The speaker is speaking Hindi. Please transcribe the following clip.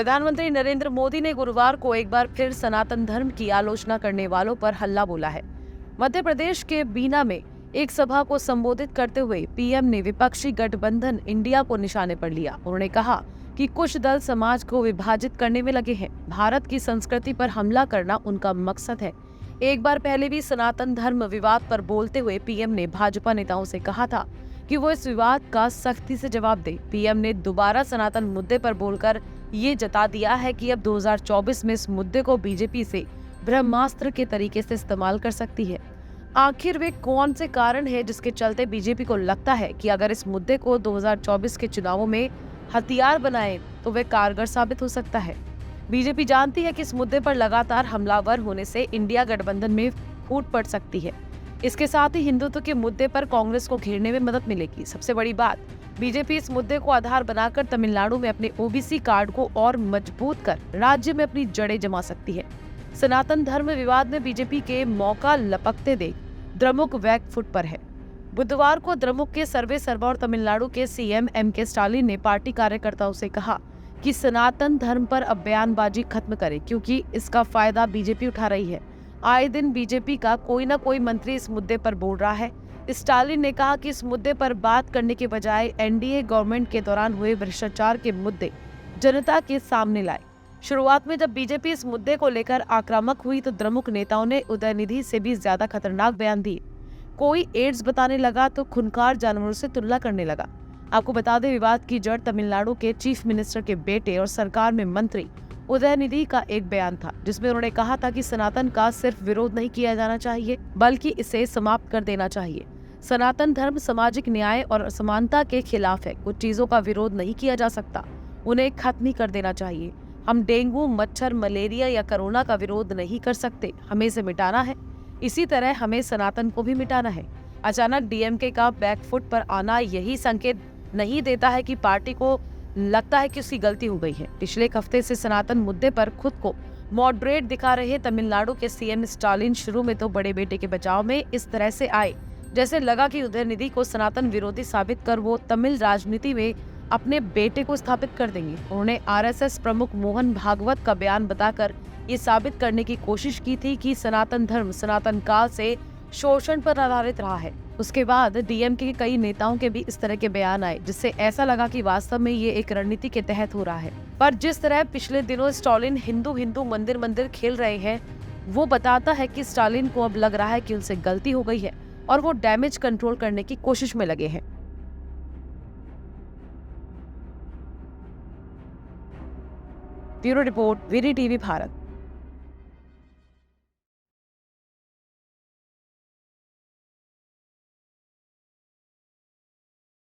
प्रधानमंत्री नरेंद्र मोदी ने गुरुवार को एक बार फिर सनातन धर्म की आलोचना करने वालों पर हल्ला बोला है। मध्य प्रदेश के बीना में एक सभा को संबोधित करते हुए पीएम ने विपक्षी गठबंधन इंडिया को निशाने पर लिया। उन्होंने कहा कि कुछ दल समाज को विभाजित करने में लगे हैं। भारत की संस्कृति पर हमला करना उनका मकसद है। एक बार पहले भी सनातन धर्म विवाद पर बोलते हुए पीएम ने भाजपा नेताओं से कहा था कि वो इस विवाद का सख्ती से जवाब दे। पीएम ने दोबारा सनातन मुद्दे पर बोलकर ये जता दिया है कि अब 2024 में इस मुद्दे को बीजेपी से ब्रह्मास्त्र के तरीके से इस्तेमाल कर सकती है। आखिर वे कौन से कारण है जिसके चलते बीजेपी को लगता है कि अगर इस मुद्दे को 2024 के चुनावों में हथियार बनाए तो वे कारगर साबित हो सकता है। बीजेपी जानती है कि इस मुद्दे पर लगातार हमलावर होने से इंडिया गठबंधन में फूट पड़ सकती है। इसके साथ ही हिंदुत्व के मुद्दे पर कांग्रेस को घेरने में मदद मिलेगी। सबसे बड़ी बात, बीजेपी इस मुद्दे को आधार बनाकर तमिलनाडु में अपने ओबीसी कार्ड को और मजबूत कर राज्य में अपनी जड़ें जमा सकती है। सनातन धर्म विवाद में बीजेपी के मौका लपकते देख द्रमुक बैक फुट पर है। बुधवार को द्रमुक के सर्वे सर्वा और तमिलनाडु के सीएम एमके स्टालिन ने पार्टी कार्यकर्ताओं से कहा कि सनातन धर्म पर अब बयानबाजी खत्म करें, क्योंकि इसका फायदा बीजेपी उठा रही है। आए दिन बीजेपी का कोई न कोई मंत्री इस मुद्दे पर बोल रहा है। स्टालिन ने कहा कि इस मुद्दे पर बात करने के बजाय एनडीए गवर्नमेंट के दौरान हुए भ्रष्टाचार के मुद्दे जनता के सामने लाए। शुरुआत में जब बीजेपी इस मुद्दे को लेकर आक्रामक हुई तो द्रमुक नेताओं ने उदयनिधि से भी ज्यादा खतरनाक बयान दिए। कोई एड्स बताने लगा तो खूंखार जानवरों से तुलना करने लगा। आपको बता दें, विवाद की जड़ तमिलनाडु के चीफ मिनिस्टर के बेटे और सरकार में मंत्री उदयनिधि का एक बयान था, जिसमें उन्होंने कहा था कि सनातन का सिर्फ विरोध नहीं किया जाना चाहिए बल्कि इसे समाप्त कर देना चाहिए। सनातन धर्म सामाजिक न्याय और समानता के खिलाफ है। कुछ चीजों का विरोध नहीं किया जा सकता, उन्हें खत्म ही कर देना चाहिए। हम डेंगू, मच्छर, मलेरिया या कोरोना का विरोध नहीं कर सकते, हमें इसे मिटाना है। इसी तरह हमें सनातन को भी मिटाना है। अचानक डीएमके का बैकफुट पर आना यही संकेत नहीं देता है कि पार्टी को लगता है कि उसकी गलती हो गई है। पिछले एक हफ्ते से सनातन मुद्दे पर खुद को मॉडरेट दिखा रहे तमिलनाडु के सीएम स्टालिन शुरू में तो बड़े बेटे के बचाव में इस तरह से आए जैसे लगा कि उदयनिधि को सनातन विरोधी साबित कर वो तमिल राजनीति में अपने बेटे को स्थापित कर देंगे। उन्होंने आरएसएस प्रमुख मोहन भागवत का बयान बताकर ये साबित करने की कोशिश की थी कि सनातन धर्म सनातन काल से शोषण पर आधारित रहा है। उसके बाद डीएमके के कई नेताओं के भी इस तरह के बयान आए, जिससे ऐसा लगा कि वास्तव में ये एक रणनीति के तहत हो रहा है। पर जिस तरह पिछले दिनों स्टालिन हिंदू मंदिर मंदिर खेल रहे हैं, वो बताता है कि स्टालिन को अब लग रहा है कि उनसे गलती हो गई है और वो डैमेज कंट्रोल करने की कोशिश में लगे हैं। Bureau report, VD TV Bharat.